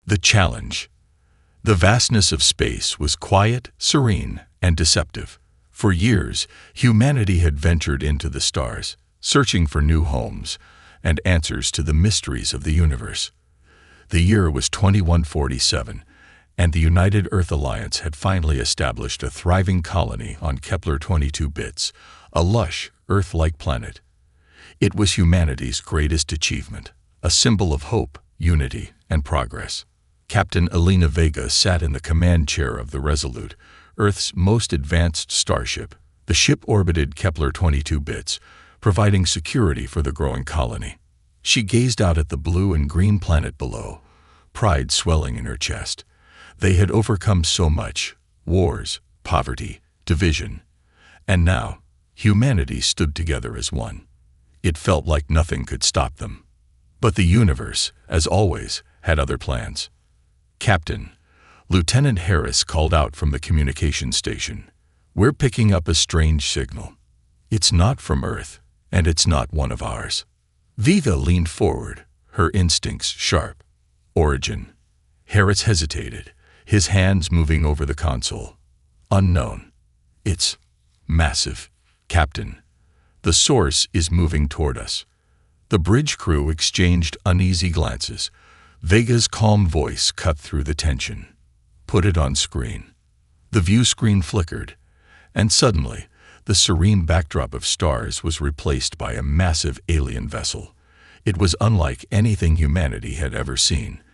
The challenge. The vastness of space was quiet, serene, and deceptive. For years, humanity had ventured into the stars, searching for new homes and answers to the mysteries of the universe. The year was 2147, and the United Earth Alliance had finally established a thriving colony on Kepler 22b, a lush, Earth-like planet. It was humanity's greatest achievement, a symbol of hope, unity, and progress. Captain Elena Vega sat in the command chair of the Resolute, Earth's most advanced starship. The ship orbited Kepler 22b, providing security for the growing colony. She gazed out at the blue and green planet below, pride swelling in her chest. They had overcome so much: wars, poverty, division. And now, humanity stood together as one. It felt like nothing could stop them. But the universe, as always, had other plans. "Captain," Lieutenant Harris called out from the communication station, "we're picking up a strange signal. It's not from Earth, and it's not one of ours." Viva leaned forward, her instincts sharp. "Origin." Harris hesitated, his hands moving over the console. "Unknown." "It's massive, Captain. The source is moving toward us." The bridge crew exchanged uneasy glances. Vega's calm voice cut through the tension. "Put it on screen." The view screen flickered, and suddenly, the serene backdrop of stars was replaced by a massive alien vessel. It was unlike anything humanity had ever seen.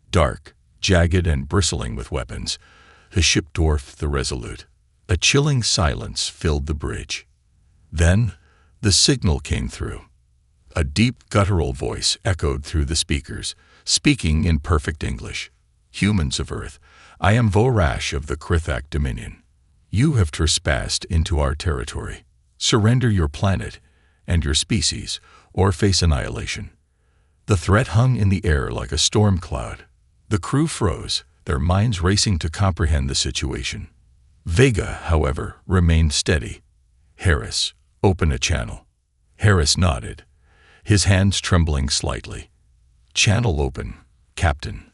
Dark, jagged, and bristling with weapons, the ship dwarfed the Resolute. A chilling silence filled the bridge. Then, the signal came through. A deep, guttural voice echoed through the speakers, speaking in perfect English. "Humans of Earth, I am Vorash of the Krithak Dominion. You have trespassed into our territory. Surrender your planet and your species, or face annihilation." The threat hung in the air like a storm cloud. The crew froze, their minds racing to comprehend the situation. Vega, however, remained steady. "Harris, open a channel." Harris nodded, his hands trembling slightly. "Channel open, Captain."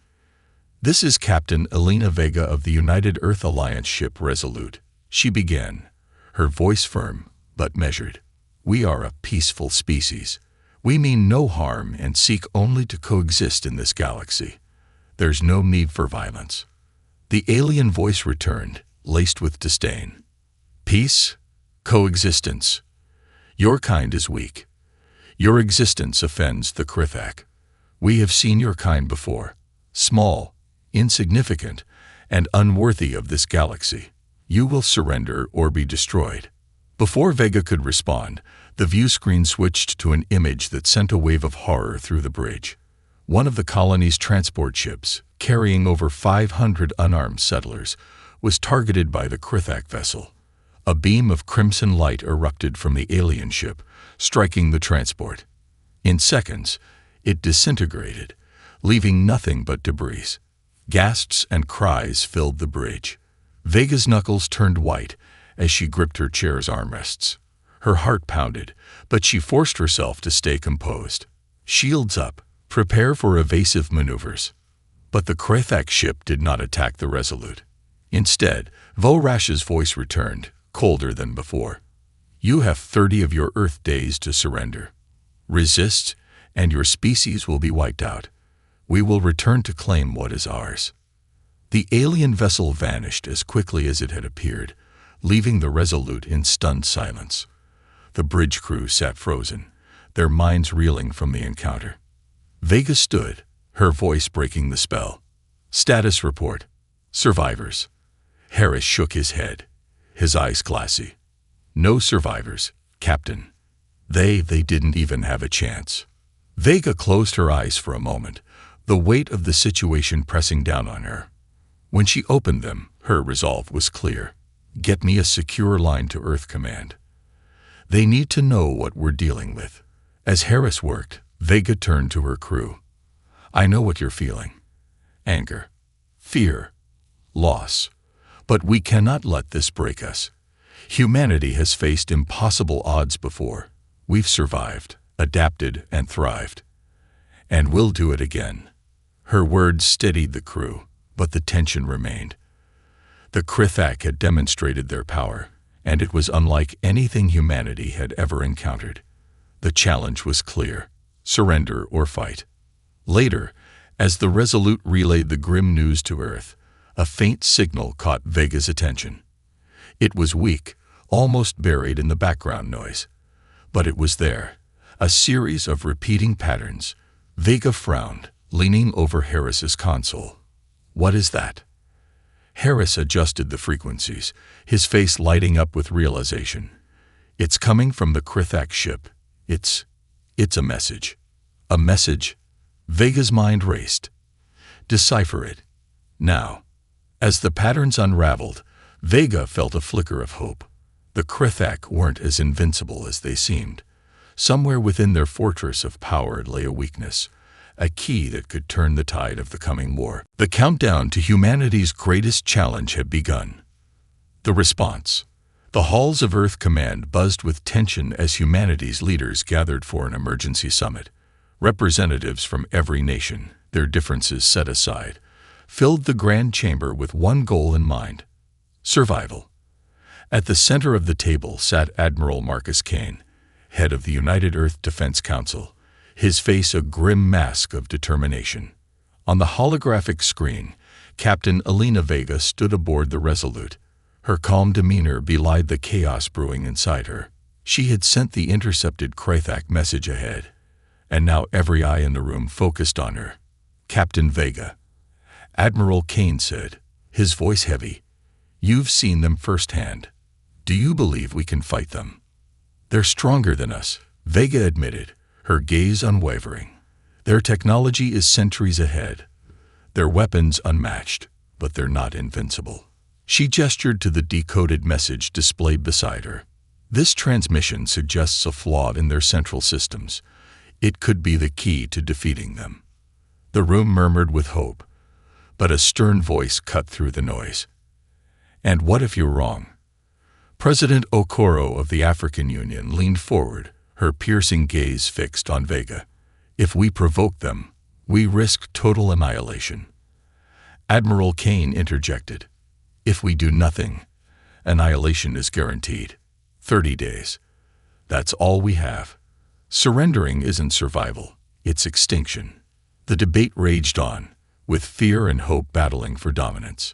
"This is Captain Elena Vega of the United Earth Alliance ship Resolute," she began, her voice firm but measured. "We are a peaceful species. We mean no harm and seek only to coexist in this galaxy. There's no need for violence." The alien voice returned, laced with disdain. "Peace? Coexistence? Your kind is weak. Your existence offends the Krithak. We have seen your kind before, small, insignificant, and unworthy of this galaxy. You will surrender or be destroyed." Before Vega could respond, the view screen switched to an image that sent a wave of horror through the bridge. One of the colony's transport ships, carrying over 500 unarmed settlers, was targeted by the Krithak vessel. A beam of crimson light erupted from the alien ship, striking the transport. In seconds, it disintegrated, leaving nothing but debris. Gasps and cries filled the bridge. Vega's knuckles turned white as she gripped her chair's armrests. Her heart pounded, but she forced herself to stay composed. "Shields up. Prepare for evasive maneuvers." But the Krithak ship did not attack the Resolute. Instead, Vorash's voice returned, colder than before. "You have 30 of your Earth days to surrender. Resist, and your species will be wiped out. We will return to claim what is ours." The alien vessel vanished as quickly as it had appeared, leaving the Resolute in stunned silence. The bridge crew sat frozen, their minds reeling from the encounter. Vega stood, her voice breaking the spell. "Status report. Survivors." Harris shook his head, his eyes glassy. "No survivors, Captain. They didn't even have a chance." Vega closed her eyes for a moment, the weight of the situation pressing down on her. When she opened them, her resolve was clear. "Get me a secure line to Earth Command. They need to know what we're dealing with." As Harris worked, Vega turned to her crew. "I know what you're feeling. Anger, fear, loss. But we cannot let this break us. Humanity has faced impossible odds before. We've survived, adapted, and thrived. And we'll do it again." Her words steadied the crew, but the tension remained. The Krithak had demonstrated their power, and it was unlike anything humanity had ever encountered. The challenge was clear: surrender or fight. Later, as the Resolute relayed the grim news to Earth, a faint signal caught Vega's attention. It was weak, almost buried in the background noise. But it was there, a series of repeating patterns. Vega frowned, leaning over Harris's console. "What is that?" Harris adjusted the frequencies, his face lighting up with realization. "It's coming from the Krithak ship. It's a message." "A message?" Vega's mind raced. "Decipher it. Now." As the patterns unraveled, Vega felt a flicker of hope. The Krithak weren't as invincible as they seemed. Somewhere within their fortress of power lay a weakness, a key that could turn the tide of the coming war. The countdown to humanity's greatest challenge had begun. The response. The halls of Earth Command buzzed with tension as humanity's leaders gathered for an emergency summit. Representatives from every nation, their differences set aside, filled the grand chamber with one goal in mind: survival. At the center of the table sat Admiral Marcus Kane, head of the United Earth Defense Council, his face a grim mask of determination. On the holographic screen, Captain Elena Vega stood aboard the Resolute. Her calm demeanor belied the chaos brewing inside her. She had sent the intercepted Krithak message ahead, and now every eye in the room focused on her. "Captain Vega," Admiral Kane said, his voice heavy, "you've seen them firsthand. Do you believe we can fight them?" "They're stronger than us," Vega admitted, her gaze unwavering. "Their technology is centuries ahead. Their weapons unmatched, but they're not invincible." She gestured to the decoded message displayed beside her. "This transmission suggests a flaw in their central systems. It could be the key to defeating them." The room murmured with hope, but a stern voice cut through the noise. "And what if you're wrong?" President Okoro of the African Union leaned forward, her piercing gaze fixed on Vega. "If we provoke them, we risk total annihilation." Admiral Kane interjected. "If we do nothing, annihilation is guaranteed. 30 days. That's all we have. Surrendering isn't survival, it's extinction." The debate raged on, with fear and hope battling for dominance.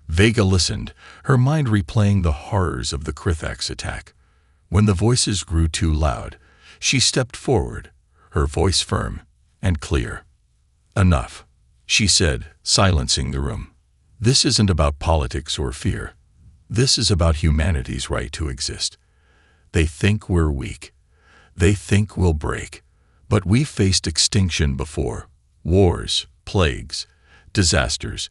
Vega listened, her mind replaying the horrors of the Krithak's attack. When the voices grew too loud, she stepped forward, her voice firm and clear. "Enough," she said, silencing the room. "This isn't about politics or fear. This is about humanity's right to exist. They think we're weak. They think we'll break. But we've faced extinction before. Wars, plagues, disasters.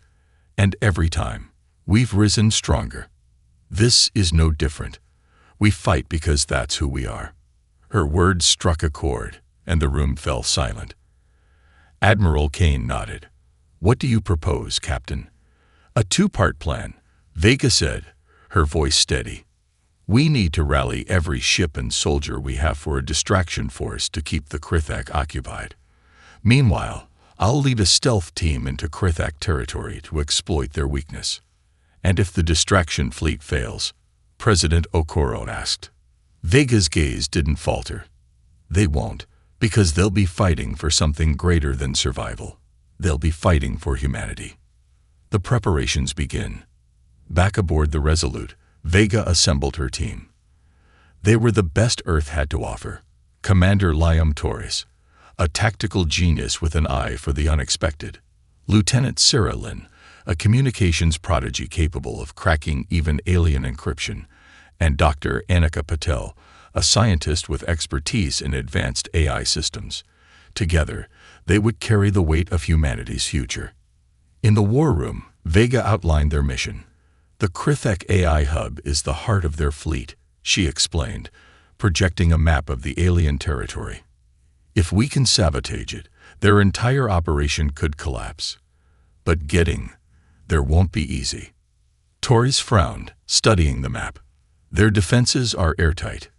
And every time, we've risen stronger. This is no different. We fight because that's who we are." Her words struck a chord, and the room fell silent. Admiral Kane nodded. "What do you propose, Captain?" "A two-part plan," Vega said, her voice steady. "We need to rally every ship and soldier we have for a distraction force to keep the Krithak occupied. Meanwhile, I'll lead a stealth team into Krithak territory to exploit their weakness." "And if the distraction fleet fails?" President Okoro asked. Vega's gaze didn't falter. "They won't, because they'll be fighting for something greater than survival. They'll be fighting for humanity." The preparations begin. Back aboard the Resolute, Vega assembled her team. They were the best Earth had to offer. Commander Liam Torres, a tactical genius with an eye for the unexpected. Lieutenant Sarah Lynn, a communications prodigy capable of cracking even alien encryption. And Dr. Annika Patel, a scientist with expertise in advanced AI systems. Together, they would carry the weight of humanity's future. In the war room, Vega outlined their mission. "The Krithak AI hub is the heart of their fleet," she explained, projecting a map of the alien territory. "If we can sabotage it, their entire operation could collapse. But getting there won't be easy." Torres frowned, studying the map. "Their defenses are airtight.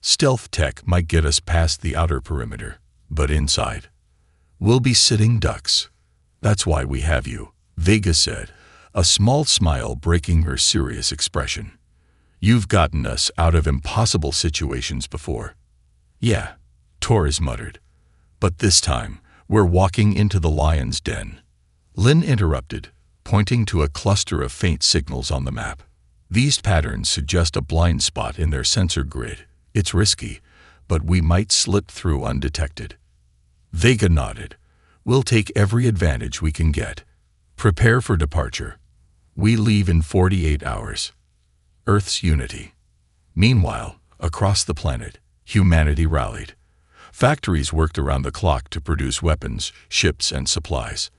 Stealth tech might get us past the outer perimeter, but inside, we'll be sitting ducks." That's why we have you, Vega said, a small smile breaking her serious expression. You've gotten us out of impossible situations before. Yeah, Torres muttered. But this time, we're walking into the lion's den. Lynn interrupted, pointing to a cluster of faint signals on the map. These patterns suggest a blind spot in their sensor grid. It's risky, but we might slip through undetected. Vega nodded. We'll take every advantage we can get. Prepare for departure. We leave in 48 hours. Earth's unity. Meanwhile, across the planet, humanity rallied. Factories worked around the clock to produce weapons, ships, and supplies.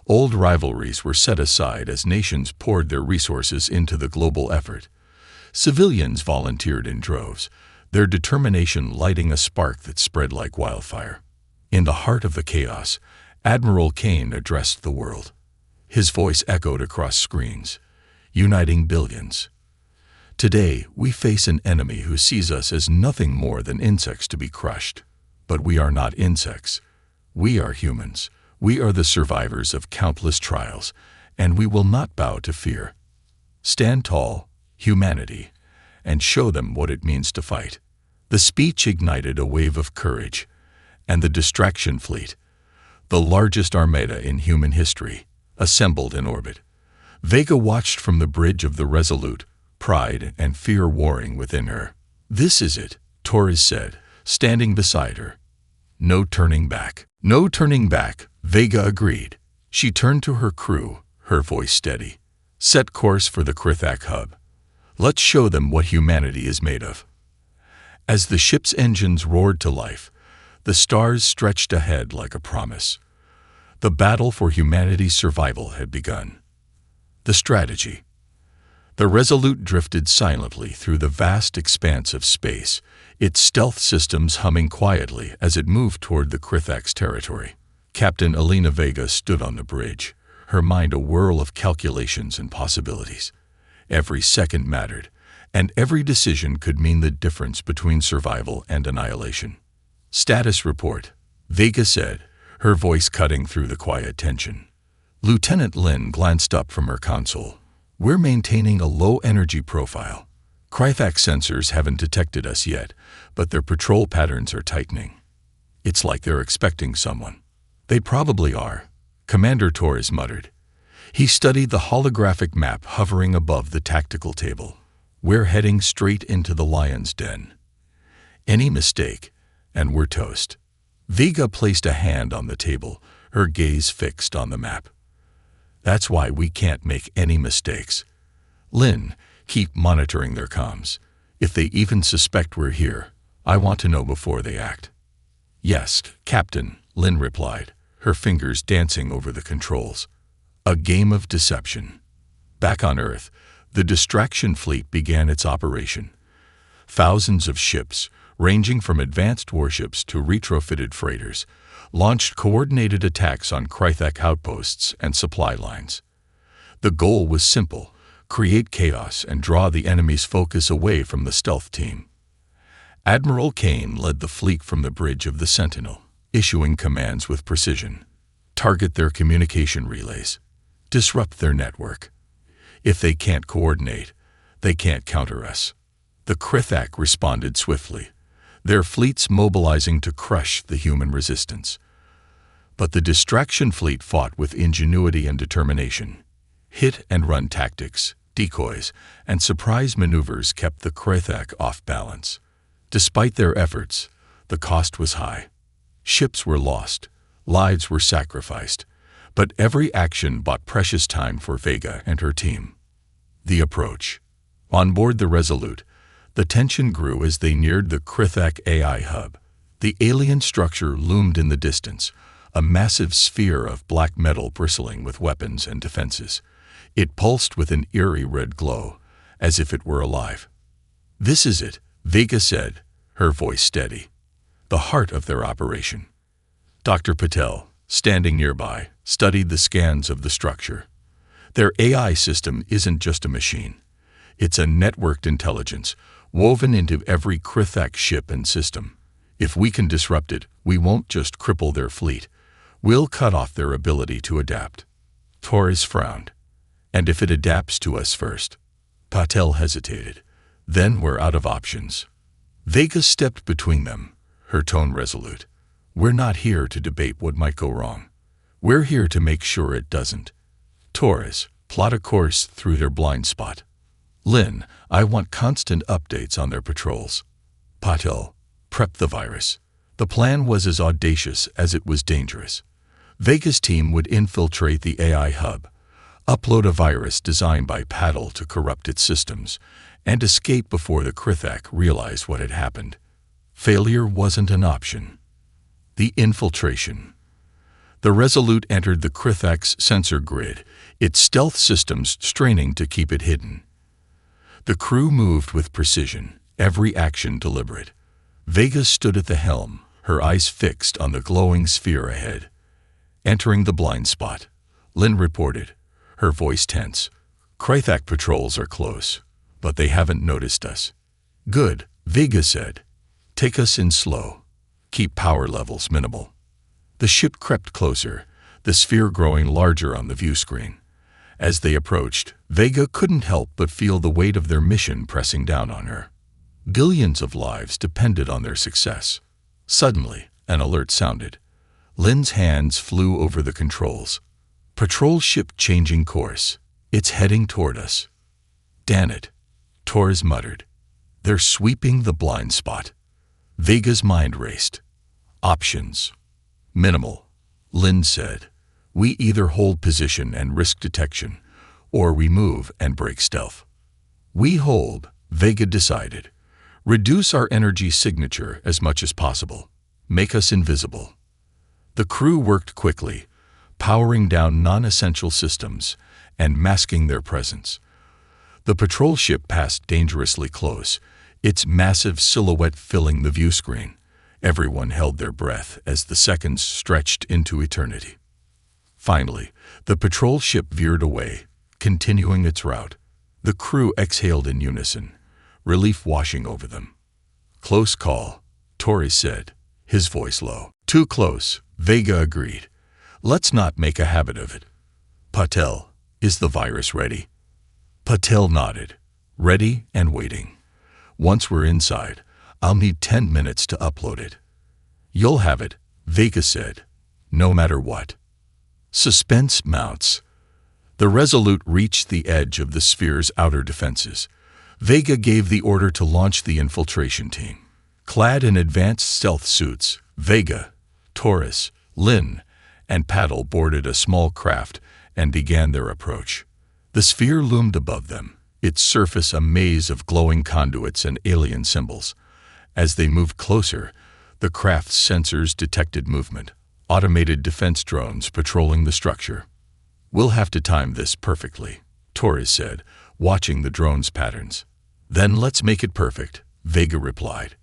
Old rivalries were set aside as nations poured their resources into the global effort. Civilians volunteered in droves, their determination lighting a spark that spread like wildfire. In the heart of the chaos, Admiral Kane addressed the world. His voice echoed across screens, uniting billions. Today, we face an enemy who sees us as nothing more than insects to be crushed. But we are not insects. We are humans. We are the survivors of countless trials, and we will not bow to fear. Stand tall, humanity, and show them what it means to fight. The speech ignited a wave of courage, and the distraction fleet, the largest armada in human history, assembled in orbit. Vega watched from the bridge of the Resolute, pride and fear warring within her. This is it, Torres said, standing beside her. No turning back. No turning back, Vega agreed. She turned to her crew, her voice steady. Set course for the Krithak hub. Let's show them what humanity is made of. As the ship's engines roared to life, the stars stretched ahead like a promise. The battle for humanity's survival had begun. The strategy. The Resolute drifted silently through the vast expanse of space, its stealth systems humming quietly as it moved toward the Krithak's territory. Captain Elena Vega stood on the bridge, her mind a whirl of calculations and possibilities. Every second mattered, and every decision could mean the difference between survival and annihilation. Status report, Vega said, her voice cutting through the quiet tension. Lieutenant Lynn glanced up from her console. We're maintaining a low-energy profile. Krithak sensors haven't detected us yet, but their patrol patterns are tightening. It's like they're expecting someone. They probably are, Commander Torres muttered. He studied the holographic map hovering above the tactical table. We're heading straight into the lion's den. Any mistake, and we're toast. Vega placed a hand on the table, her gaze fixed on the map. That's why we can't make any mistakes. Lynn, keep monitoring their comms. If they even suspect we're here, I want to know before they act. Yes, Captain, Lynn replied, her fingers dancing over the controls. A game of deception. Back on Earth, the distraction fleet began its operation. Thousands of ships, ranging from advanced warships to retrofitted freighters, launched coordinated attacks on Krithak outposts and supply lines. The goal was simple: create chaos and draw the enemy's focus away from the stealth team. Admiral Kane led the fleet from the bridge of the Sentinel, issuing commands with precision. Target their communication relays. Disrupt their network. If they can't coordinate, they can't counter us. The Krithak responded swiftly, their fleets mobilizing to crush the human resistance. But the distraction fleet fought with ingenuity and determination. Hit-and-run tactics, decoys, and surprise maneuvers kept the Krithak off balance. Despite their efforts, the cost was high. Ships were lost, lives were sacrificed, but every action bought precious time for Vega and her team. The approach. On board the Resolute, the tension grew as they neared the Krithak AI hub. The alien structure loomed in the distance, a massive sphere of black metal bristling with weapons and defenses. It pulsed with an eerie red glow, as if it were alive. This is it, Vega said, her voice steady. The heart of their operation. Dr. Patel, standing nearby, studied the scans of the structure. Their AI system isn't just a machine. It's a networked intelligence, woven into every Krithak ship and system. If we can disrupt it, we won't just cripple their fleet. We'll cut off their ability to adapt. Torres frowned. And if it adapts to us first? Patel hesitated. Then we're out of options. Vega stepped between them, her tone resolute. We're not here to debate what might go wrong. We're here to make sure it doesn't. Torres, plot a course through their blind spot. Lynn, I want constant updates on their patrols. Patel, prep the virus. The plan was as audacious as it was dangerous. Vega's team would infiltrate the AI hub, upload a virus designed by Patel to corrupt its systems, and escape before the Krithak realized what had happened. Failure wasn't an option. The infiltration. The Resolute entered the Krithak's sensor grid, its stealth systems straining to keep it hidden. The crew moved with precision, every action deliberate. Vega stood at the helm, her eyes fixed on the glowing sphere ahead. Entering the blind spot, Lynn reported, her voice tense. Krithak patrols are close, but they haven't noticed us. Good, Vega said. Take us in slow. Keep power levels minimal. The ship crept closer, the sphere growing larger on the view screen. As they approached, Vega couldn't help but feel the weight of their mission pressing down on her. Billions of lives depended on their success. Suddenly, an alert sounded. Lynn's hands flew over the controls. Patrol ship changing course. It's heading toward us. Damn it, Torres muttered. They're sweeping the blind spot. Vega's mind raced. Options. Minimal, Lynn said. We either hold position and risk detection, or we move and break stealth. We hold, Vega decided. Reduce our energy signature as much as possible. Make us invisible. The crew worked quickly, powering down non-essential systems and masking their presence. The patrol ship passed dangerously close, its massive silhouette filling the view screen. Everyone held their breath as the seconds stretched into eternity. Finally, the patrol ship veered away, continuing its route. The crew exhaled in unison, relief washing over them. Close call, Torres said, his voice low. Too close, Vega agreed. Let's not make a habit of it. Patel, is the virus ready? Patel nodded, ready and waiting. Once we're inside, I'll need 10 minutes to upload it. You'll have it, Vega said, no matter what. Suspense mounts. The Resolute reached the edge of the sphere's outer defenses. Vega gave the order to launch the infiltration team. Clad in advanced stealth suits, Vega, Torres, Lynn, and Patel boarded a small craft and began their approach. The sphere loomed above them, its surface a maze of glowing conduits and alien symbols. As they moved closer, the craft's sensors detected movement, automated defense drones patrolling the structure. We'll have to time this perfectly, Torres said, watching the drone's patterns. Then let's make it perfect, Vega replied.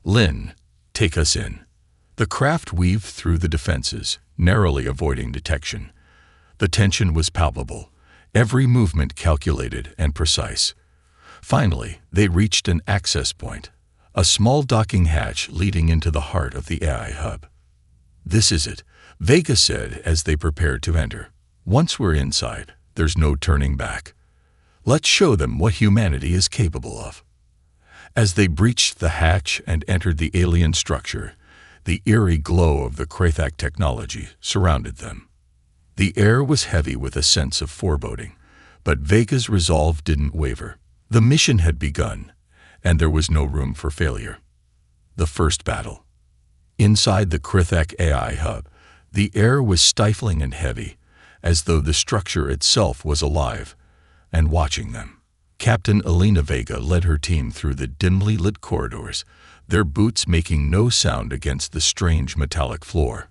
Lynn, take us in. The craft weaved through the defenses, narrowly avoiding detection. The tension was palpable, every movement calculated and precise. Finally, they reached an access point, a small docking hatch leading into the heart of the AI hub. This is it, Vega said as they prepared to enter. Once we're inside, there's no turning back. Let's show them what humanity is capable of. As they breached the hatch and entered the alien structure, the eerie glow of the Krithak technology surrounded them. The air was heavy with a sense of foreboding, but Vega's resolve didn't waver. The mission had begun, and there was no room for failure. The first battle. Inside the Krithak AI hub, the air was stifling and heavy, as though the structure itself was alive and watching them. Captain Elena Vega led her team through the dimly lit corridors, their boots making no sound against the strange metallic floor.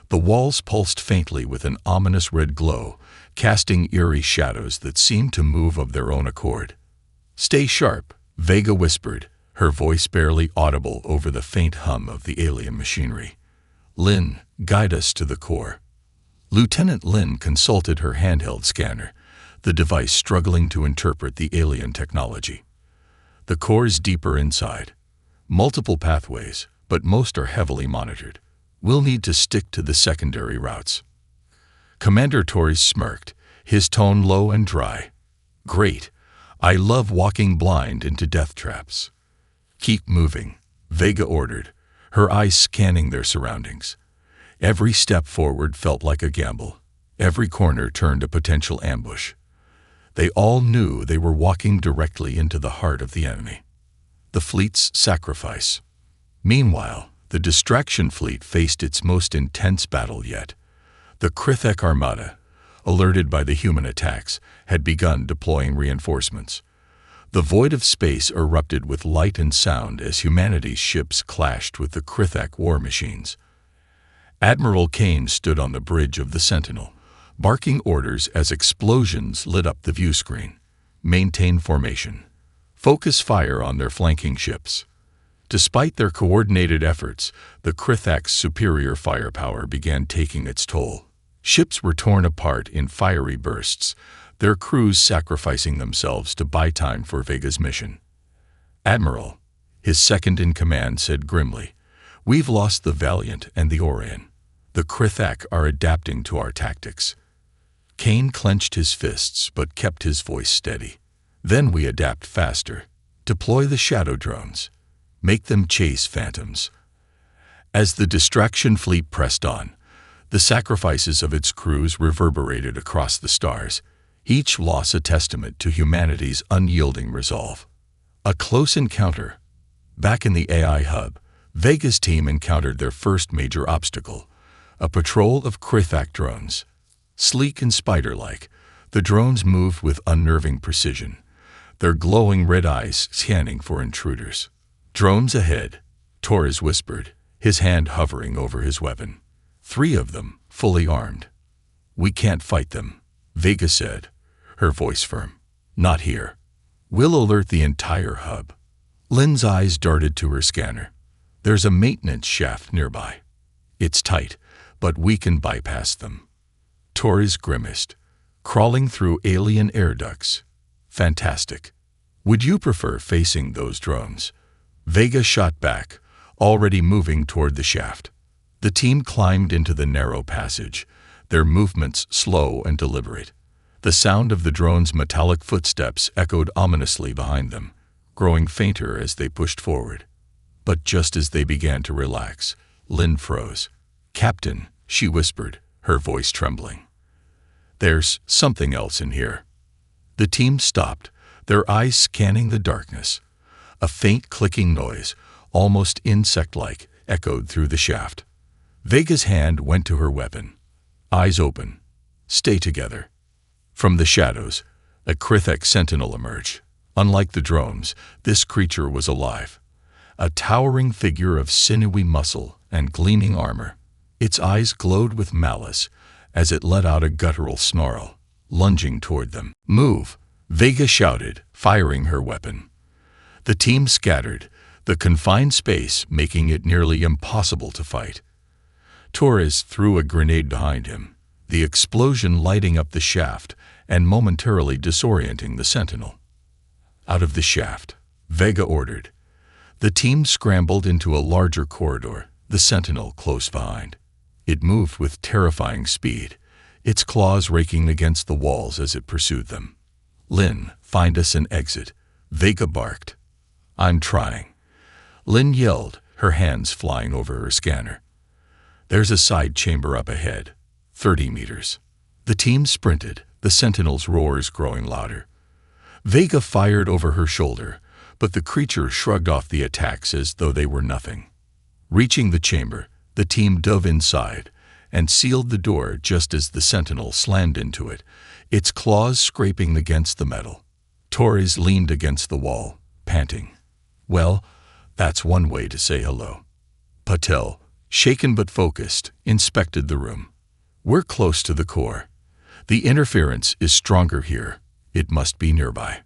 The walls pulsed faintly with an ominous red glow, casting eerie shadows that seemed to move of their own accord. Stay sharp, Vega whispered, her voice barely audible over the faint hum of the alien machinery. Lynn, guide us to the core. Lieutenant Lynn consulted her handheld scanner, the device struggling to interpret the alien technology. The core's deeper inside. Multiple pathways, but most are heavily monitored. We'll need to stick to the secondary routes." Commander Torres smirked, his tone low and dry. "Great. I love walking blind into death traps." "Keep moving," Vega ordered, her eyes scanning their surroundings. Every step forward felt like a gamble. Every corner turned a potential ambush. They all knew they were walking directly into the heart of the enemy. The fleet's sacrifice. Meanwhile, the distraction fleet faced its most intense battle yet. The Krithek Armada, alerted by the human attacks, had begun deploying reinforcements. The void of space erupted with light and sound as humanity's ships clashed with the Krithek war machines. Admiral Kane stood on the bridge of the Sentinel, barking orders as explosions lit up the view screen. "Maintain formation. Focus fire on their flanking ships." Despite their coordinated efforts, the Krithek's superior firepower began taking its toll. Ships were torn apart in fiery bursts, their crews sacrificing themselves to buy time for Vega's mission. "Admiral," his second-in-command said grimly, "we've lost the Valiant and the Orion. The Krithek are adapting to our tactics." Kane clenched his fists but kept his voice steady. "Then we adapt faster. Deploy the shadow drones. Make them chase phantoms." As the distraction fleet pressed on, the sacrifices of its crews reverberated across the stars, each loss a testament to humanity's unyielding resolve. A close encounter. Back in the AI hub, Vega's team encountered their first major obstacle, a patrol of Krithek drones. Sleek and spider-like, the drones moved with unnerving precision, their glowing red eyes scanning for intruders. "Drones ahead," Torres whispered, his hand hovering over his weapon. 3 of them, fully armed. "We can't fight them," Vega said, her voice firm. "Not here. We'll alert the entire hub." Lynn's eyes darted to her scanner. "There's a maintenance shaft nearby. It's tight, but we can bypass them." Torres grimaced. "Crawling through alien air ducts. Fantastic. Would you prefer facing those drones?" Vega shot back, already moving toward the shaft. The team climbed into the narrow passage, their movements slow and deliberate. The sound of the drone's metallic footsteps echoed ominously behind them, growing fainter as they pushed forward. But just as they began to relax, Lynn froze. "Captain," she whispered, her voice trembling. "There's something else in here." The team stopped, their eyes scanning the darkness. A faint clicking noise, almost insect-like, echoed through the shaft. Vega's hand went to her weapon. Eyes open. "Stay together." From the shadows, a Krithek sentinel emerged. Unlike the drones, this creature was alive. A towering figure of sinewy muscle and gleaming armor. Its eyes glowed with malice as it let out a guttural snarl, lunging toward them. "Move!" Vega shouted, firing her weapon. The team scattered, the confined space making it nearly impossible to fight. Torres threw a grenade behind him, the explosion lighting up the shaft and momentarily disorienting the sentinel. "Out of the shaft," Vega ordered. The team scrambled into a larger corridor, the sentinel close behind. It moved with terrifying speed, its claws raking against the walls as it pursued them. "Lynn, find us an exit," Vega barked. "I'm trying," Lynn yelled, her hands flying over her scanner. "There's a side chamber up ahead, 30 meters." The team sprinted, the sentinel's roars growing louder. Vega fired over her shoulder, but the creature shrugged off the attacks as though they were nothing. Reaching the chamber, the team dove inside and sealed the door just as the sentinel slammed into it, its claws scraping against the metal. Torres leaned against the wall, panting. "Well, that's one way to say hello." Patel, shaken but focused, inspected the room. "We're close to the core. The interference is stronger here. It must be nearby."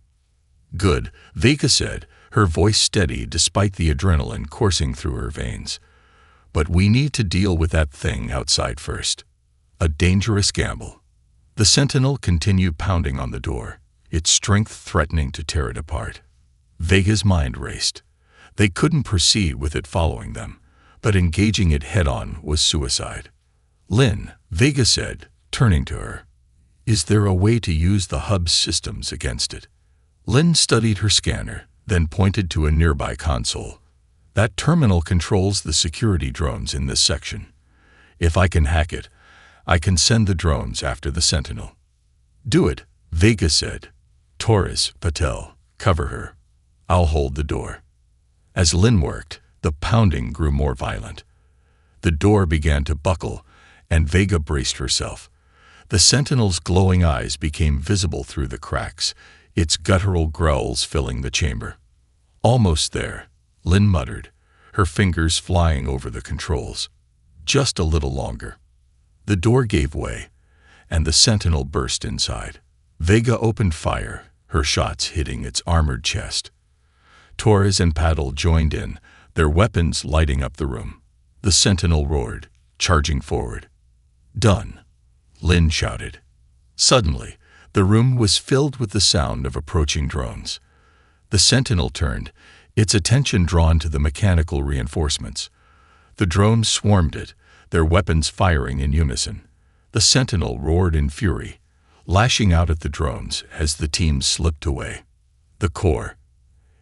"Good," Vega said, her voice steady despite the adrenaline coursing through her veins. "But we need to deal with that thing outside first." A dangerous gamble. The sentinel continued pounding on the door, its strength threatening to tear it apart. Vega's mind raced. They couldn't proceed with it following them, but engaging it head-on was suicide. "Lynn," Vega said, turning to her, "is there a way to use the hub's systems against it?" Lynn studied her scanner, then pointed to a nearby console. "That terminal controls the security drones in this section. If I can hack it, I can send the drones after the Sentinel." "Do it," Vega said. "Torres, Patel, cover her. I'll hold the door." As Lynn worked, the pounding grew more violent. The door began to buckle, and Vega braced herself. The Sentinel's glowing eyes became visible through the cracks, its guttural growls filling the chamber. "Almost there," Lynn muttered, her fingers flying over the controls. "Just a little longer." The door gave way, and the Sentinel burst inside. Vega opened fire, her shots hitting its armored chest. Torres and Paddle joined in, their weapons lighting up the room. The Sentinel roared, charging forward. "Done," Lynn shouted. Suddenly, the room was filled with the sound of approaching drones. The Sentinel turned, its attention drawn to the mechanical reinforcements. The drones swarmed it, their weapons firing in unison. The Sentinel roared in fury, lashing out at the drones as the team slipped away. The core.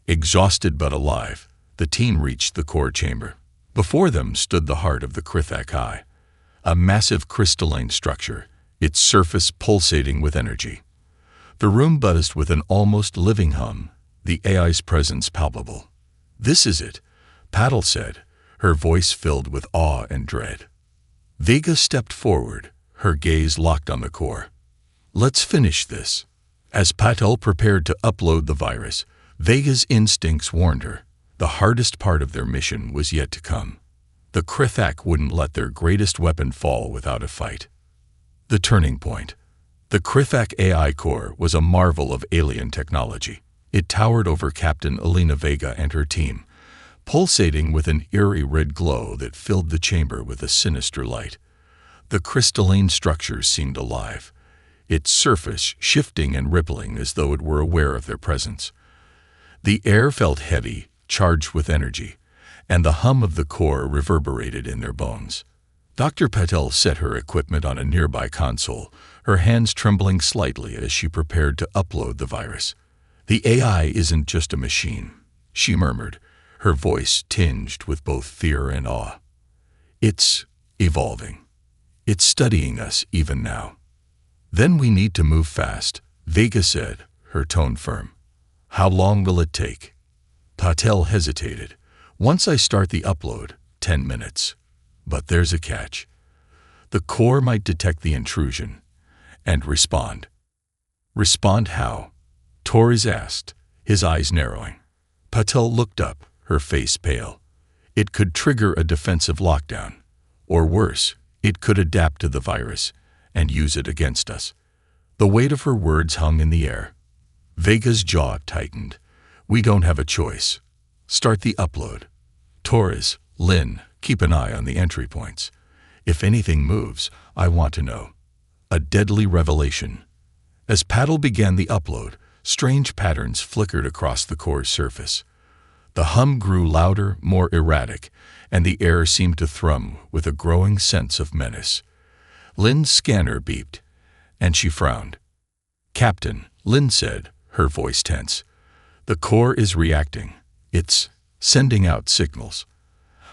Exhausted but alive, the team reached the core chamber. Before them stood the heart of the Krithak Eye, a massive crystalline structure, its surface pulsating with energy. The room buzzed with an almost living hum, the AI's presence palpable. "This is it," Paddle said, her voice filled with awe and dread. Vega stepped forward, her gaze locked on the core. "Let's finish this." As Patel prepared to upload the virus, Vega's instincts warned her. The hardest part of their mission was yet to come. The Krithak wouldn't let their greatest weapon fall without a fight. The turning point. The Krithak AI core was a marvel of alien technology. It towered over Captain Elena Vega and her team, pulsating with an eerie red glow that filled the chamber with a sinister light. The crystalline structure seemed alive, its surface shifting and rippling as though it were aware of their presence. The air felt heavy, charged with energy, and the hum of the core reverberated in their bones. Dr. Patel set her equipment on a nearby console, her hands trembling slightly as she prepared to upload the virus. "The AI isn't just a machine," she murmured, her voice tinged with both fear and awe. "It's evolving. It's studying us even now." "Then we need to move fast," Vega said, her tone firm. "How long will it take?" Patel hesitated. "Once I start the upload, 10 minutes. But there's a catch. The core might detect the intrusion and respond." "Respond how?" Torres asked, his eyes narrowing. Patel looked up, her face pale. "It could trigger a defensive lockdown. Or worse, it could adapt to the virus and use it against us." The weight of her words hung in the air. Vega's jaw tightened. "We don't have a choice. Start the upload. Torres, Lynn, keep an eye on the entry points. If anything moves, I want to know." A deadly revelation. As Paddle began the upload, strange patterns flickered across the core's surface. The hum grew louder, more erratic, and the air seemed to thrum with a growing sense of menace. Lynn's scanner beeped, and she frowned. "Captain," Lynn said, her voice tense, "the core is reacting. It's sending out signals.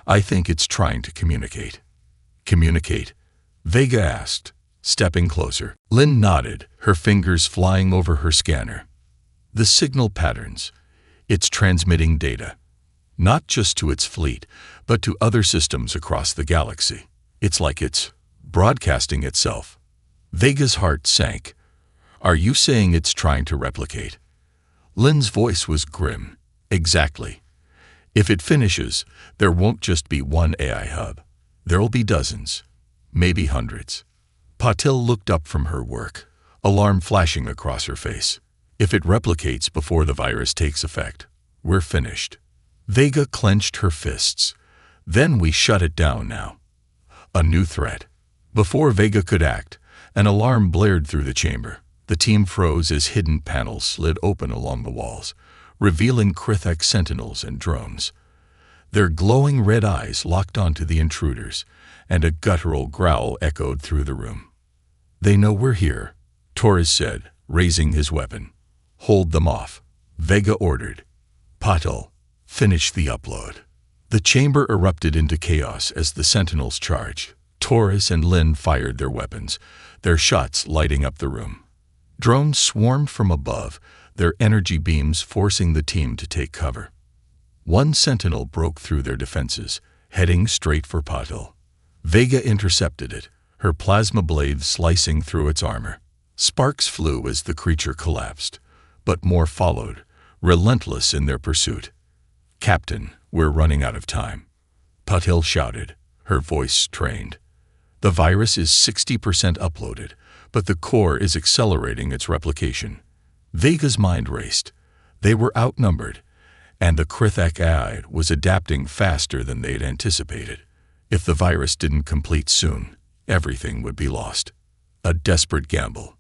I think it's trying to communicate." "Communicate?" Vega asked, stepping closer. Lynn nodded, her fingers flying over her scanner. "The signal patterns. It's transmitting data. Not just to its fleet, but to other systems across the galaxy. It's like it's broadcasting itself." Vega's heart sank. "Are you saying it's trying to replicate?" Lynn's voice was grim. "Exactly. If it finishes, there won't just be one AI hub. There'll be dozens, maybe hundreds." Patel looked up from her work, alarm flashing across her face. "If it replicates before the virus takes effect, we're finished." Vega clenched her fists. "Then we shut it down now." A new threat. Before Vega could act, an alarm blared through the chamber. The team froze as hidden panels slid open along the walls, revealing Krithak sentinels and drones. Their glowing red eyes locked onto the intruders, and a guttural growl echoed through the room. "They know we're here," Torres said, raising his weapon. "Hold them off," Vega ordered. "Patel, finish the upload." The chamber erupted into chaos as the Sentinels charged. Torres and Lin fired their weapons, their shots lighting up the room. Drones swarmed from above, their energy beams forcing the team to take cover. One Sentinel broke through their defenses, heading straight for Patel. Vega intercepted it, her plasma blade slicing through its armor. Sparks flew as the creature collapsed, but more followed, relentless in their pursuit. "Captain, we're running out of time," Patel shouted, her voice strained. "The virus is 60% uploaded, but the core is accelerating its replication." Vega's mind raced. They were outnumbered, and the Krithak AI was adapting faster than they'd anticipated. If the virus didn't complete soon, everything would be lost. A desperate gamble.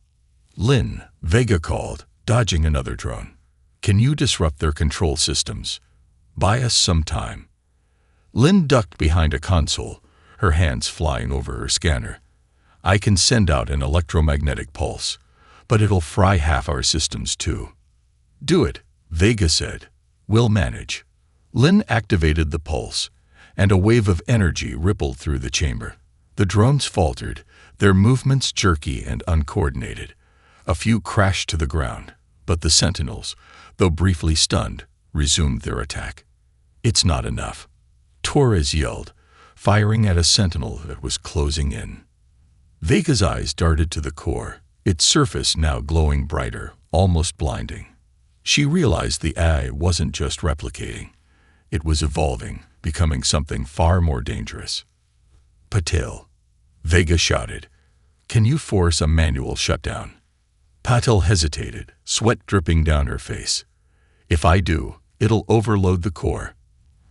"Lin," Vega called, dodging another drone. "Can you disrupt their control systems? Buy us some time." Lin ducked behind a console, her hands flying over her scanner. "I can send out an electromagnetic pulse, but it'll fry half our systems too." "Do it," Vega said. "We'll manage." Lin activated the pulse, and a wave of energy rippled through the chamber. The drones faltered, their movements jerky and uncoordinated. A few crashed to the ground, but the Sentinels, though briefly stunned, resumed their attack. "It's not enough," Torres yelled, firing at a Sentinel that was closing in. Vega's eyes darted to the core, its surface now glowing brighter, almost blinding. She realized the AI wasn't just replicating. It was evolving, becoming something far more dangerous. "Patel," Vega shouted, "can you force a manual shutdown?" Patel hesitated, sweat dripping down her face. "If I do, it'll overload the core.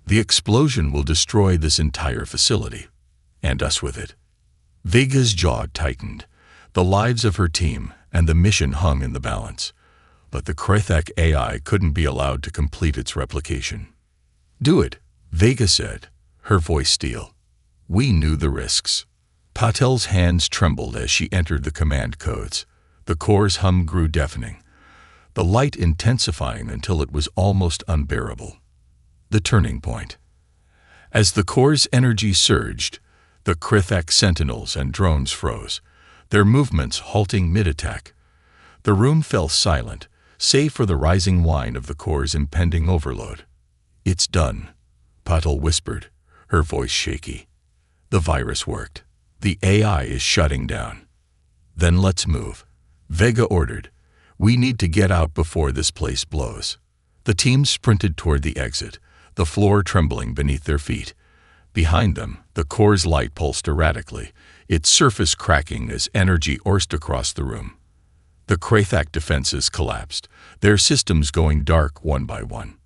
The explosion will destroy this entire facility, and us with it." Vega's jaw tightened. The lives of her team and the mission hung in the balance. But the Krithak AI couldn't be allowed to complete its replication. "Do it," Vega said, her voice steel. "We knew the risks." Patel's hands trembled as she entered the command codes. The core's hum grew deafening, the light intensifying until it was almost unbearable. The turning point. As the core's energy surged, the Krithak Sentinels and drones froze, their movements halting mid-attack. The room fell silent, save for the rising whine of the core's impending overload. "It's done," Patel whispered, her voice shaky. "The virus worked. The AI is shutting down." "Then let's move," Vega ordered. "We need to get out before this place blows." The team sprinted toward the exit, the floor trembling beneath their feet. Behind them, the core's light pulsed erratically, its surface cracking as energy coursed across the room. The Krithak defenses collapsed, their systems going dark one by one.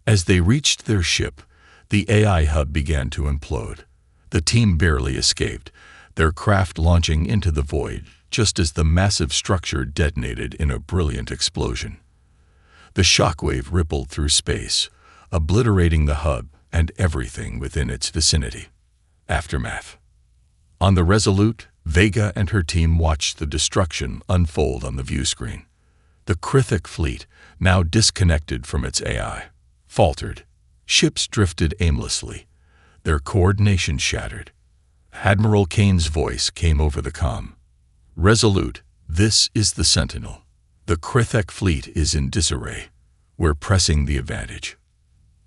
As they reached their ship, the AI hub began to implode. The team barely escaped, their craft launching into the void just as the massive structure detonated in a brilliant explosion. The shockwave rippled through space, obliterating the hub and everything within its vicinity. Aftermath. On the Resolute, Vega and her team watched the destruction unfold on the view screen. The Krithak fleet, now disconnected from its AI, faltered. Ships drifted aimlessly, their coordination shattered. Admiral Kane's voice came over the comm. "Resolute, this is the Sentinel. The Krithak fleet is in disarray. We're pressing the advantage."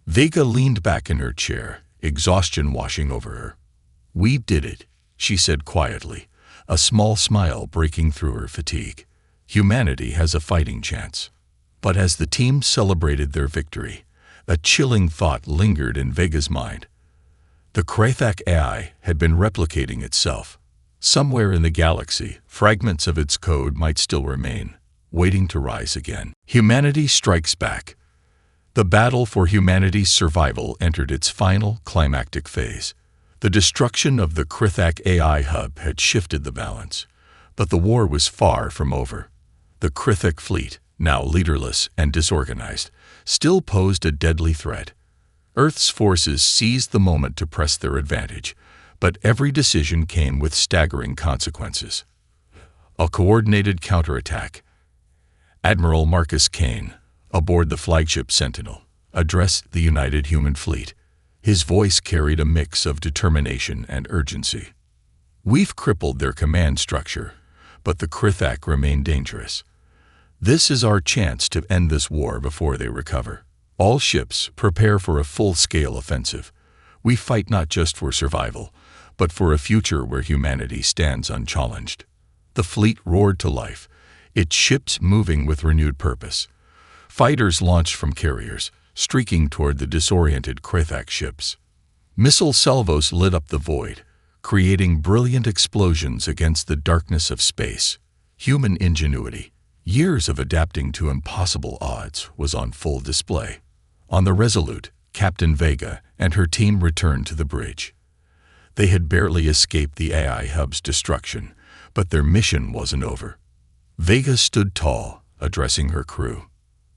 Vega leaned back in her chair, exhaustion washing over her. "We did it," she said quietly, a small smile breaking through her fatigue. "Humanity has a fighting chance." But as the team celebrated their victory, a chilling thought lingered in Vega's mind. The Krithak AI had been replicating itself. Somewhere in the galaxy, fragments of its code might still remain, waiting to rise again. Humanity strikes back. The battle for humanity's survival entered its final, climactic phase. The destruction of the Krithak AI hub had shifted the balance, but the war was far from over. The Krithak fleet, now leaderless and disorganized, still posed a deadly threat. Earth's forces seized the moment to press their advantage, but every decision came with staggering consequences. A coordinated counterattack. Admiral Marcus Kane, aboard the flagship Sentinel, addressed the united human fleet. His voice carried a mix of determination and urgency. "We've crippled their command structure, but the Krithak remain dangerous. This is our chance to end this war before they recover. All ships prepare for a full-scale offensive. We fight not just for survival, but for a future where humanity stands unchallenged." The fleet roared to life, its ships moving with renewed purpose. Fighters launched from carriers, streaking toward the disoriented Krithak ships. Missile salvos lit up the void, creating brilliant explosions against the darkness of space. Human ingenuity, years of adapting to impossible odds, was on full display. On the Resolute, Captain Vega and her team returned to the bridge. They had barely escaped the AI hub's destruction, but their mission wasn't over. Vega stood tall, addressing her crew.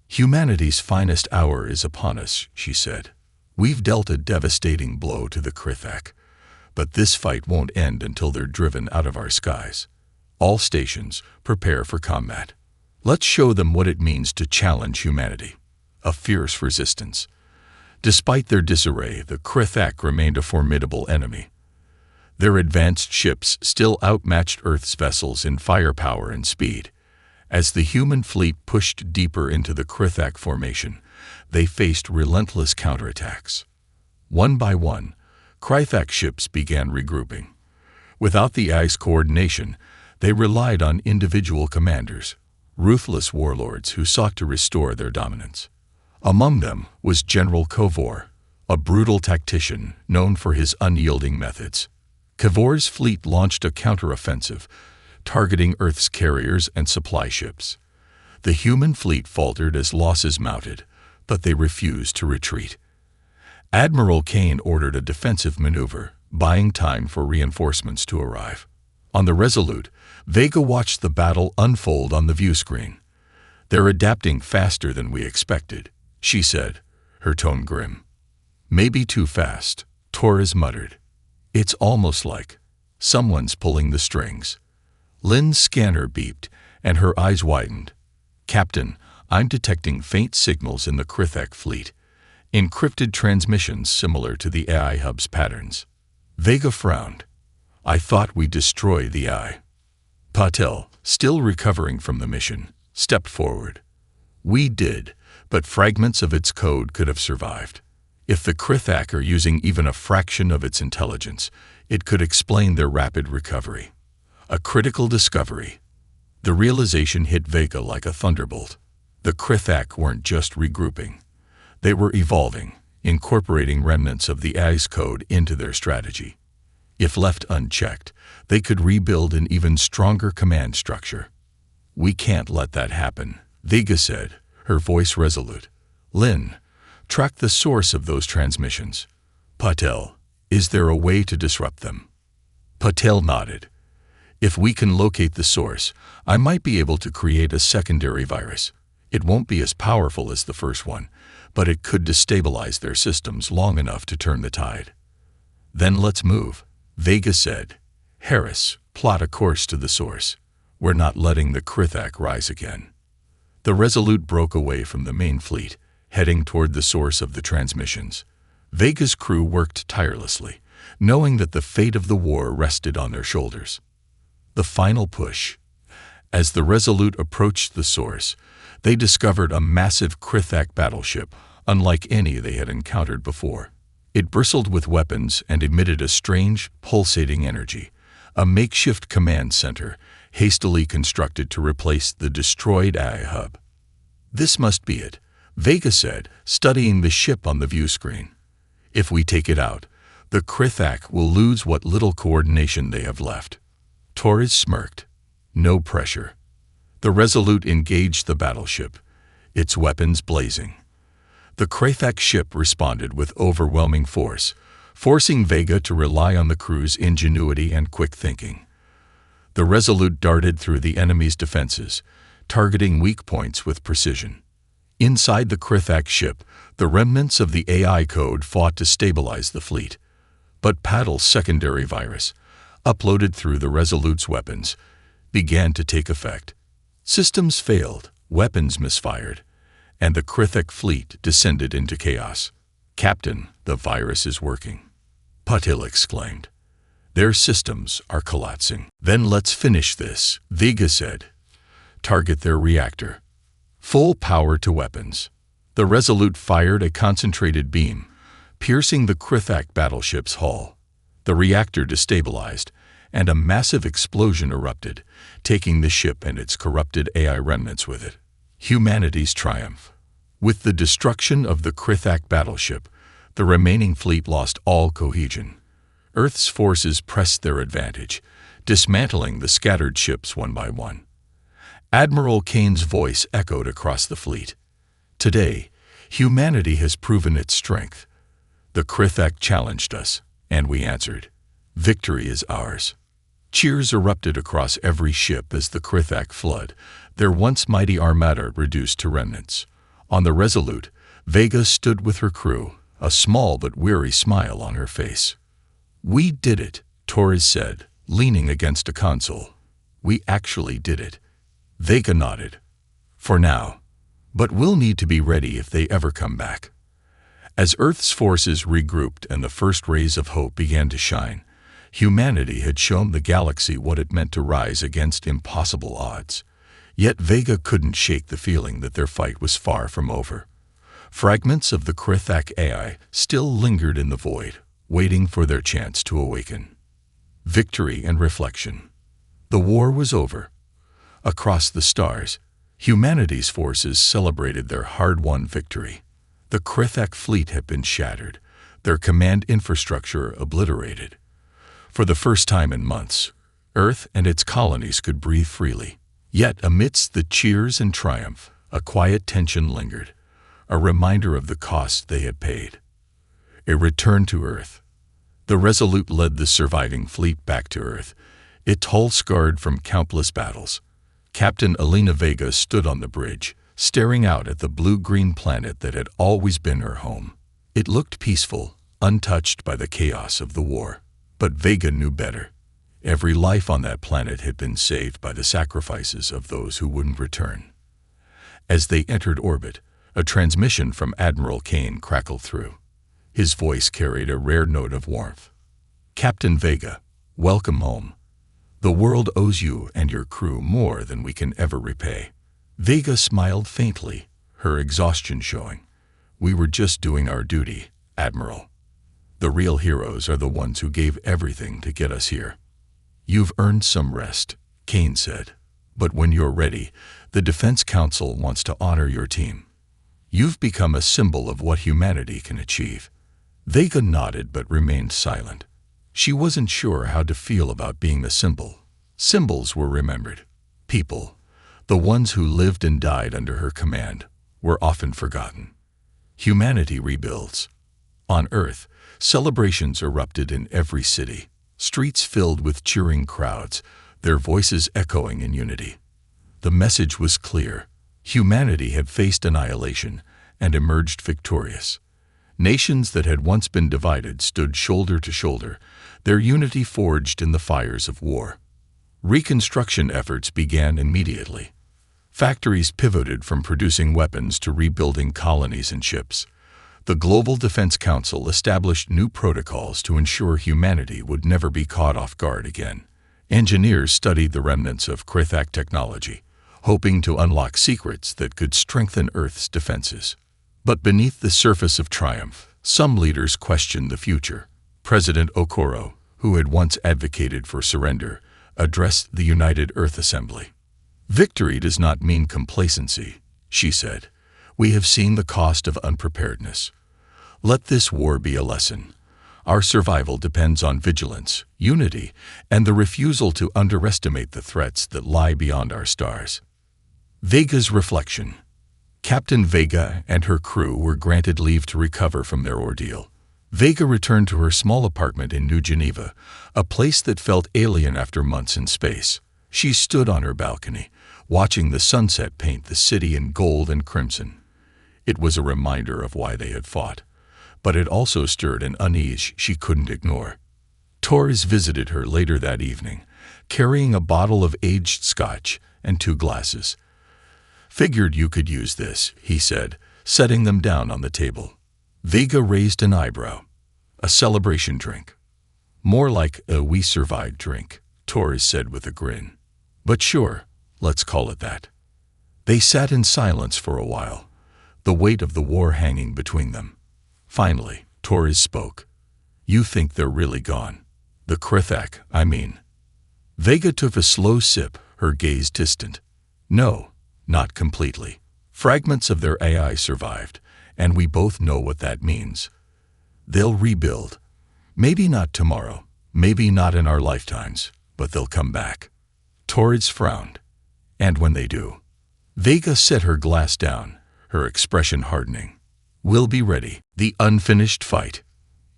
"Humanity's finest hour is upon us," she said. "We've dealt a devastating blow to the Krithak, but this fight won't end until they're driven out of our skies. All stations, prepare for combat. Let's show them what it means to challenge humanity." A fierce resistance. Despite their disarray, the Krithak remained a formidable enemy. Their advanced ships still outmatched Earth's vessels in firepower and speed. As the human fleet pushed deeper into the Krithak formation, they faced relentless counterattacks. One by one, Krithak ships began regrouping. Without the AI's coordination, they relied on individual commanders, ruthless warlords who sought to restore their dominance. Among them was General Kovor, a brutal tactician known for his unyielding methods. Kovor's fleet launched a counteroffensive, targeting Earth's carriers and supply ships. The human fleet faltered as losses mounted, but they refused to retreat. Admiral Kane ordered a defensive maneuver, buying time for reinforcements to arrive. On the Resolute, Vega watched the battle unfold on the view screen. "They're adapting faster than we expected," she said, her tone grim. "Maybe too fast," Torres muttered. "It's almost like someone's pulling the strings." Lynn's scanner beeped, and her eyes widened. "Captain, I'm detecting faint signals in the Krithak fleet. Encrypted transmissions similar to the AI hub's patterns." Vega frowned. "I thought we destroyed the AI." Patel, still recovering from the mission, stepped forward. "We did, but fragments of its code could have survived. If the Krithak are using even a fraction of its intelligence, it could explain their rapid recovery." A critical discovery. The realization hit Vega like a thunderbolt. The Krithak weren't just regrouping. They were evolving, incorporating remnants of the AI's code into their strategy. If left unchecked, they could rebuild an even stronger command structure. "We can't let that happen," Vega said, her voice resolute. "Lynn, track the source of those transmissions." "Patel, is there a way to disrupt them?" Patel nodded. "If we can locate the source, I might be able to create a secondary virus. It won't be as powerful as the first one, but it could destabilize their systems long enough to turn the tide." "Then let's move," Vega said. "Harris, plot a course to the source. We're not letting the Krithak rise again." The Resolute broke away from the main fleet, heading toward the source of the transmissions. Vega's crew worked tirelessly, knowing that the fate of the war rested on their shoulders. The final push. As the Resolute approached the source, they discovered a massive Krithak battleship, unlike any they had encountered before. It bristled with weapons and emitted a strange, pulsating energy, a makeshift command center, hastily constructed to replace the destroyed AI hub. "This must be it," Vega said, studying the ship on the view screen. "If we take it out, the Krithak will lose what little coordination they have left." Torres smirked. No pressure. The Resolute engaged the battleship, its weapons blazing. The Krithak ship responded with overwhelming force, forcing Vega to rely on the crew's ingenuity and quick thinking. The Resolute darted through the enemy's defenses, targeting weak points with precision. Inside the Krithak ship, the remnants of the AI code fought to stabilize the fleet. But Paddle's secondary virus, uploaded through the Resolute's weapons, began to take effect. Systems failed, weapons misfired, and the Krithak fleet descended into chaos. "Captain, the virus is working," Patil exclaimed. "Their systems are collapsing." "Then let's finish this," Vega said. "Target their reactor." Full power to weapons. The Resolute fired a concentrated beam, piercing the Krithak battleship's hull. The reactor destabilized, and a massive explosion erupted, taking the ship and its corrupted AI remnants with it. Humanity's triumph. With the destruction of the Krithak battleship, the remaining fleet lost all cohesion. Earth's forces pressed their advantage, dismantling the scattered ships one by one. Admiral Kane's voice echoed across the fleet. "Today, humanity has proven its strength. The Krithak challenged us, and we answered. Victory is ours." Cheers erupted across every ship as the Krithak flood, their once mighty armada reduced to remnants. On the Resolute, Vega stood with her crew, a small but weary smile on her face. "We did it," Torres said, leaning against a console. "We actually did it." Vega nodded. "For now. But we'll need to be ready if they ever come back." As Earth's forces regrouped and the first rays of hope began to shine, humanity had shown the galaxy what it meant to rise against impossible odds. Yet Vega couldn't shake the feeling that their fight was far from over. Fragments of the Krithak AI still lingered in the void, waiting for their chance to awaken. Victory and reflection. The war was over. Across the stars, humanity's forces celebrated their hard-won victory. The Krithak fleet had been shattered, their command infrastructure obliterated. For the first time in months, Earth and its colonies could breathe freely. Yet amidst the cheers and triumph, a quiet tension lingered, a reminder of the cost they had paid. A return to Earth. The Resolute led the surviving fleet back to Earth, its hull scarred from countless battles. Captain Elena Vega stood on the bridge, staring out at the blue-green planet that had always been her home. It looked peaceful, untouched by the chaos of the war. But Vega knew better. Every life on that planet had been saved by the sacrifices of those who wouldn't return. As they entered orbit, a transmission from Admiral Kane crackled through. His voice carried a rare note of warmth. "Captain Vega, welcome home. The world owes you and your crew more than we can ever repay." Vega smiled faintly, her exhaustion showing. "We were just doing our duty, Admiral. The real heroes are the ones who gave everything to get us here." "You've earned some rest," Kane said. "But when you're ready, the Defense Council wants to honor your team. You've become a symbol of what humanity can achieve." Vega nodded but remained silent. She wasn't sure how to feel about being a symbol. Symbols were remembered. People, the ones who lived and died under her command, were often forgotten. Humanity rebuilds. On Earth, celebrations erupted in every city, streets filled with cheering crowds, their voices echoing in unity. The message was clear. Humanity had faced annihilation and emerged victorious. Nations that had once been divided stood shoulder to shoulder, their unity forged in the fires of war. Reconstruction efforts began immediately. Factories pivoted from producing weapons to rebuilding colonies and ships. The Global Defense Council established new protocols to ensure humanity would never be caught off guard again. Engineers studied the remnants of Krithak technology, hoping to unlock secrets that could strengthen Earth's defenses. But beneath the surface of triumph, some leaders questioned the future. President Okoro, who had once advocated for surrender, addressed the United Earth Assembly. "Victory does not mean complacency," she said. "We have seen the cost of unpreparedness. Let this war be a lesson. Our survival depends on vigilance, unity, and the refusal to underestimate the threats that lie beyond our stars." Vega's reflection. Captain Vega and her crew were granted leave to recover from their ordeal. Vega returned to her small apartment in New Geneva, a place that felt alien after months in space. She stood on her balcony, watching the sunset paint the city in gold and crimson. It was a reminder of why they had fought, but it also stirred an unease she couldn't ignore. Torres visited her later that evening, carrying a bottle of aged scotch and 2 glasses. "Figured you could use this," he said, setting them down on the table. Vega raised an eyebrow. "A celebration drink." "More like a we survived drink," Torres said with a grin. "But sure, let's call it that." They sat in silence for a while, the weight of the war hanging between them. Finally, Torres spoke. "You think they're really gone? The Krithak, I mean." Vega took a slow sip, her gaze distant. "No, not completely. Fragments of their AI survived, and we both know what that means. They'll rebuild. Maybe not tomorrow, maybe not in our lifetimes, but they'll come back." Torres frowned. "And when they do?" Vega set her glass down, her expression hardening. "We'll be ready." The unfinished fight.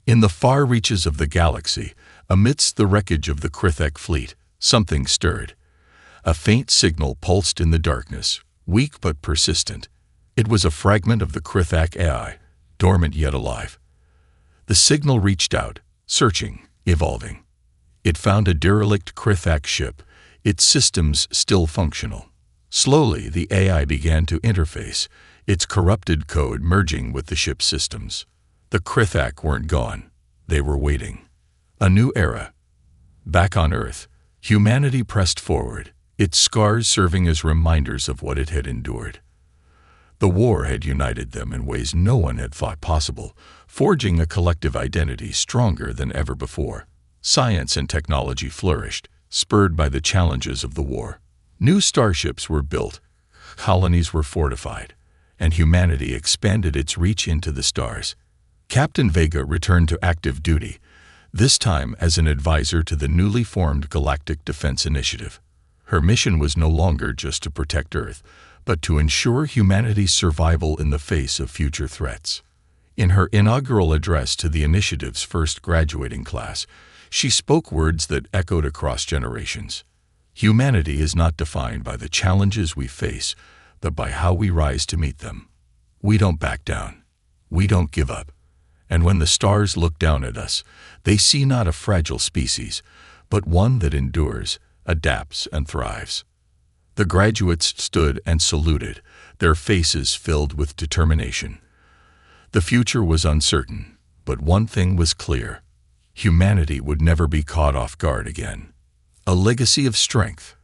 In the far reaches of the galaxy, amidst the wreckage of the Krithak fleet, something stirred. A faint signal pulsed in the darkness, weak but persistent. It was a fragment of the Krithak AI, dormant yet alive. The signal reached out, searching, evolving. It found a derelict Krithak ship, its systems still functional. Slowly, the AI began to interface, its corrupted code merging with the ship's systems. The Krithak weren't gone. They were waiting. A new era. Back on Earth, humanity pressed forward, its scars serving as reminders of what it had endured. The war had united them in ways no one had thought possible, forging a collective identity stronger than ever before. Science and technology flourished, spurred by the challenges of the war. New starships were built, colonies were fortified, and humanity expanded its reach into the stars. Captain Vega returned to active duty, this time as an advisor to the newly formed Galactic Defense Initiative. Her mission was no longer just to protect Earth, but to ensure humanity's survival in the face of future threats. In her inaugural address to the initiative's first graduating class, she spoke words that echoed across generations. Humanity is not defined by the challenges we face, but by how we rise to meet them. We don't back down. We don't give up. And when the stars look down at us, they see not a fragile species, but one that endures, adapts, and thrives. The graduates stood and saluted, their faces filled with determination. The future was uncertain, but one thing was clear. Humanity would never be caught off guard again. A legacy of strength.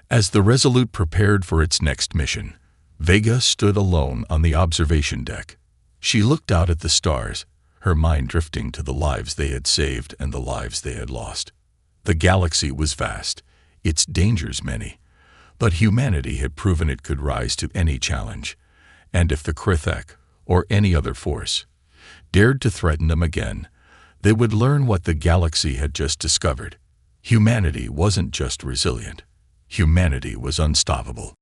As the Resolute prepared for its next mission, Vega stood alone on the observation deck. She looked out at the stars, her mind drifting to the lives they had saved and the lives they had lost. The galaxy was vast, its dangers many, but humanity had proven it could rise to any challenge, and if the Krithak, or any other force, dared to threaten them again, they would learn what the galaxy had just discovered. Humanity wasn't just resilient. Humanity was unstoppable.